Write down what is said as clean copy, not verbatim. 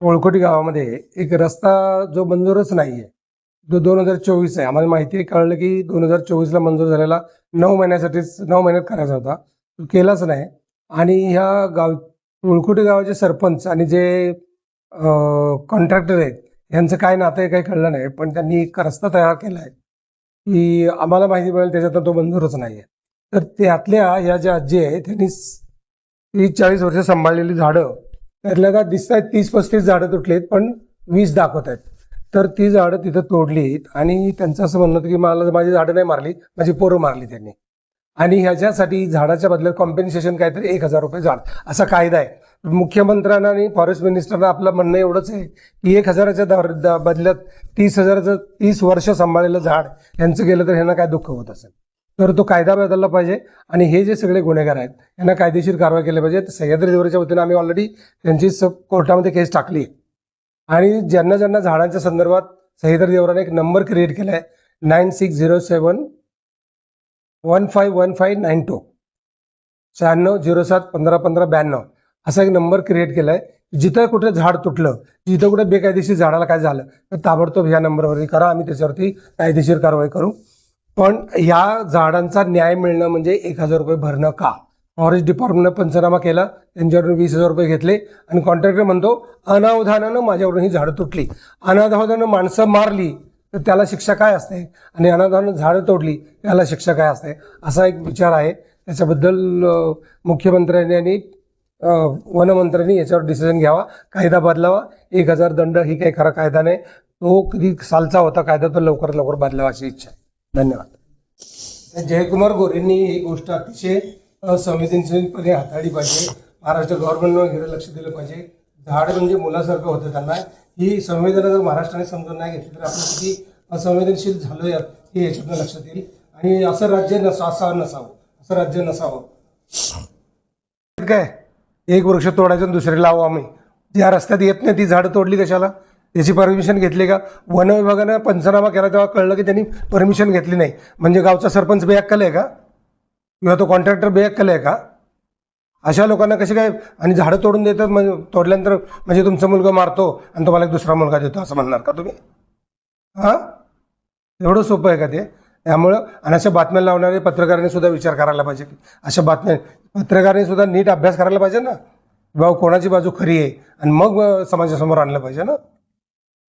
ओळखोटी गावामध्ये एक रस्ता जो मंजूरच नाहीये, जो 2024 आहे. आम्हाला माहिती आहे, कळलं की 2024 ला मंजूर झालेला 9 महिन्यात करायचा होता, तो केलाच नाही. आणि ह्या गाव ओळखोटी गावाचे सरपंच आणि जे कॉन्ट्रॅक्टर आहेत, यांचं काय नातं आहे काही कळलं नाही. पण त्यांनी एक रस्ता तयार केलाय की आम्हाला माहिती मिळेल त्याच्यात तो मंजूरच नाहीये. तर त्यातल्या ह्या ज्या आजी आहे त्यांनी 30-40 वर्ष सांभाळलेली झाडं, त्यातल्या का दिसत आहेत 30-35 झाडं तुटलीत, पण 20 दाखवत आहेत. तर ती झाडं तिथं तोडलीत आणि त्यांचं असं म्हणणं होतं की मला माझी झाडं नाही मारली, माझी पोरं मारली त्यांनी. आणि ह्याच्यासाठी झाडाच्या बदल्यात कॉम्पेन्सेशन काहीतरी 1,000 रुपये झाड, असा कायदा आहे. मुख्यमंत्र्यांना आणि फॉरेस्ट मिनिस्टरना आपलं म्हणणं एवढंच आहे की 1,000च्या बदल्यात 30,000चं 30 वर्ष सांभाळलेलं झाड यांचं गेलं तर ह्यांना काय दुःख होत असेल. तर तो कायदा बदलला पाहिजे आणि हे जे सगळे गुन्हेगार आहेत यांना कायदेशीर कारवाई केली पाहिजे. सह्याद्री देवराच्या वतीने आम्ही ऑलरेडी त्यांची कोर्टामध्ये केस टाकली आहे. आणि ज्यांना ज्यांना झाडांच्या संदर्भात सह्याद्री देवराने एक नंबर क्रिएट केलाय 9607151592 9607151592 असा एक नंबर क्रिएट केलाय. जिथं कुठे झाड तुटलं, जिथं कुठे बेकायदेशीर झाडाला काय झालं तर ताबडतोब ह्या नंबरवरती करा, आम्ही त्याच्यावरती कायदेशीर कारवाई करू. पण या झाडांचा न्याय मिळणं म्हणजे 1,000 रुपये भरणं का? फॉरेस्ट डिपार्टमेंटने पंचनामा केला, त्यांच्याकडून 20,000 रुपये घेतले आणि कॉन्ट्रॅक्टर म्हणतो अनावधानानं माझ्यावरून ही झाडं तुटली. अनावधानानं माणसं मारली तर त्याला शिक्षा काय असते आणि अनावधानानं झाडं तोडली त्याला शिक्षा काय असते, असा एक विचार आहे. त्याच्याबद्दल मुख्यमंत्र्यांनी आणि वनमंत्र्यांनी याच्यावर डिसिजन घ्यावा, कायदा बदलावा. 1,000 दंड ही काही खरा कायदा नाही, तो कधी सालचा होता कायदा, तो लवकरात लवकर बदलावा अशी इच्छा आहे. धन्यवाद. जयकुमार गोरेंनी ही गोष्ट अतिशय संवेदनशीलपणे हाताळली पाहिजे. महाराष्ट्र गव्हर्नमेंटनं हे लक्ष दिलं पाहिजे. झाड म्हणजे मुलासारखं होतं त्यांना. ही संवेदना जर महाराष्ट्राने समजून नाही घेतली तर आपण किती असंवेदनशील झालो हे याच्यातनं लक्षात येईल. आणि असं राज्य नसावं असं राज्य नसावं. काय एक वृक्ष तोडायचं आणि दुसरे लावू आम्ही, ज्या रस्त्यात येत नाही ती झाडं तोडली कशाला? त्याची परमिशन घेतली का? वन विभागाने पंचनामा केला तेव्हा कळलं की त्यांनी परमिशन घेतली नाही. म्हणजे गावचा सरपंच बेअक्कल आहे का? किंवा तो कॉन्ट्रॅक्टर बेअक्कल आहे का? अशा लोकांना कशी काय आणि झाडं तोडून देतात, म्हणजे तोडल्यानंतर म्हणजे तुमचा मुलगा मारतो आणि तुम्हाला एक दुसरा मुलगा देतो असं म्हणणार का तुम्ही? हा, एवढं सोपं आहे का ते? त्यामुळं आणि अशा बातम्या लावणारे पत्रकारांनी सुद्धा विचार करायला पाहिजे. अशा बातम्या पत्रकारांनी सुद्धा नीट अभ्यास करायला पाहिजे ना, बाबा कोणाची बाजू खरी आहे आणि मग समाजासमोर आणलं पाहिजे ना.